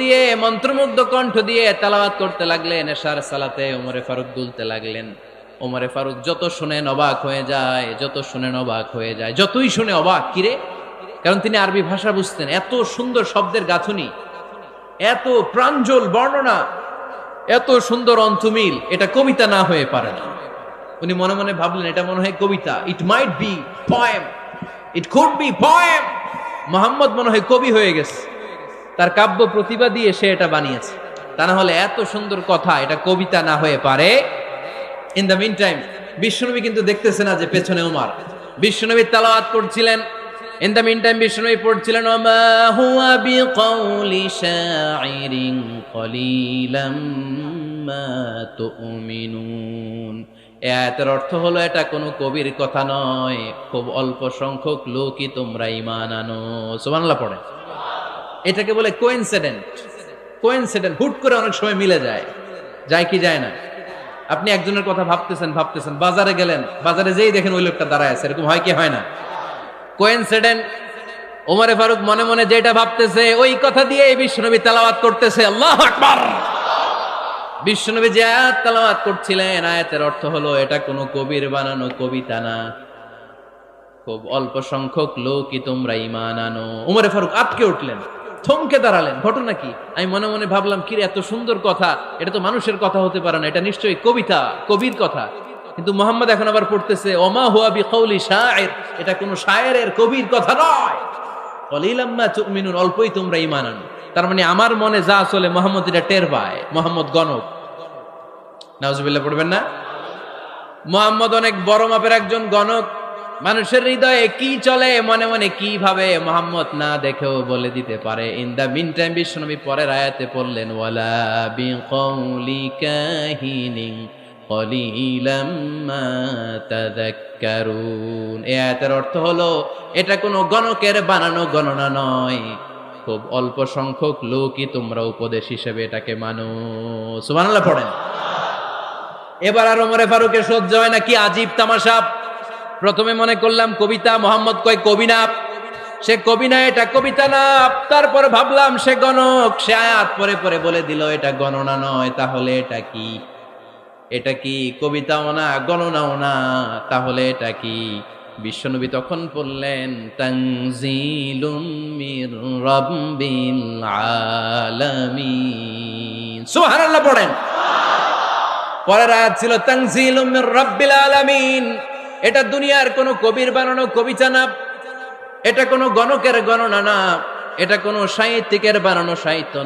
দিয়ে মন্ত্রমুগ্ধ কণ্ঠ দিয়ে তেলাওয়াত করতে লাগলেন এশার সালাতে। ওমরে ফারুক দুলতে লাগলেন। ওমরে ফারুক যত শুনেন অবাক হয়ে যায়, যত শুনেন অবাক হয়ে যায়, যতই শুনে অবাক। কিরে? কারণ তিনি আরবি ভাষা বুঝতেন। এত সুন্দর শব্দের গাঁথুনি, এত প্রাঞ্জল বর্ণনা, এত সুন্দর অন্তমিল, এটা কবিতা না হয়ে পারে না। উনি মনে মনে ভাবলেন এটা মনে হয় কবিতা। It might be poem, it could be poem. Muhammad মনে হয় কবি হয়ে গেছে, তার কাব্য প্রতিভা দিয়ে সে এটা বানিয়েছে। তা না হলে এত সুন্দর কথা এটা কবিতা না হয়ে পারে। ইন দ্য মিন টাইম বিশ্বনবী কিন্তু দেখতেছে না যে পেছনে ওমর। বিশ্বনবী তেলাওয়াত করছিলেন। ইন দ্য মিন টাইম বিশ্বনবী পড়ছিলেন ওমা হুয়া বিকাউলি শাইরিন কলিলাম মা তুমিনুন। এই আয়াতের অর্থ হলো এটা কোনো কবির কথা নয়, খুব অল্প সংখ্যক লোকই তোমরা ঈমান আনো। সুবহানাল্লাহ পড়েন। এটাকে বলে কোইন্সিডেন্ট। কোইন্সিডেন্ট, হুট করে অনেক সময় মিলে যায়। যায় কি যায় না? আপনি একজনের কথা ভাবতেছেন, বাজারে গেলেন, বাজারে যেই দেখেন ওই লোকটা দাঁড়ায় আছে, এরকম হয় কি হয় না? কোইন্সিডেন্ট। ওমরে ফারুক মনে মনে যেটা ভাবতেছে ওই কথা দিয়ে বিশ্বনবী তেলাওয়াত করতেছে। আল্লাহু আকবার। বিশ্বনবী যে আয়াত তেলাওয়াত করছিলেন, আয়াতের অর্থ হলো এটা কোনো কবির বানানো কবিতা না, খুব অল্প সংখ্যক লোকই তোমরা ঈমান আনো। ওমরে ফারুক আটকে উঠলেন, থমকে দাঁড়ালেন। ঘটনা কি? আমি মনে মনে ভাবলাম, কিরে এত সুন্দর কথা, এটা তো মানুষের কথা হতে পারে না, এটা নিশ্চয়ই কবিতা, কবির কথা। কিন্তু মুহাম্মদ এখন আবার পড়তেছে ওমা হুয়া বিকাউলি শাইর, এটা কোনো শায়েরের, কবির কথা নয়। কলিলাম মা তুমিনুন, অল্পই তোমরা ঈমান আনো। তার মানে আমার মনে যা চলে মুহাম্মদ এটা টের পায়। মুহাম্মদ গণক। নাউজুবিল্লাহ পড়বেন না? মুহাম্মদ অনেক বড় মাপের একজন গণক। মানুষের হৃদয়ে কি চলে, মনে মনে কি ভাবে, মুহাম্মদ না দেখেও বলে দিতে পারে। ইন দা মিন টাইম বিশ্বনবী পরের আয়াতে পড়লেন ওয়ালা বিকাউলি কাহিনিন কলিলাম মা তাযাক্কারুন। এই আয়াতের অর্থ হলো এটা কোনো গণকের বানানো গণনা নয়, খুব অল্প সংখ্যক লোকই তোমরা উপদেশ হিসেবে এটাকে মানো। সুবহানাল্লাহ পড়েন। এবার আর ওমরে ফারুকের সহ্য হয় না, কি আজীব তামাশা। প্রথমে মনে করলাম কবিতা, মোহাম্মদ কয় কবি না, সে কবি না, এটা কবিতা না। তারপরে ভাবলাম সে গণক, সে আয়াত পরে পরে বলে দিল এটা গণনা নয়। তাহলে এটা কি? এটা কি কবিতাও না, গণনাও না, তাহলে এটা কি? বিশ্বনবী তখন বললেন তানজিলুম মির রাব্বিল আলামিন। সুবহানাল্লাহ পড়েন। পরের আয়াত ছিল তানজিলুম মির রাব্বিল আলামিন। এটা দুনিয়ার কোনো কবির বানানো কবিতা না, এটা কোনো গণকের গণনা না, এটা কোনো সাহিত্যিকের বানানো সাহিত্য না।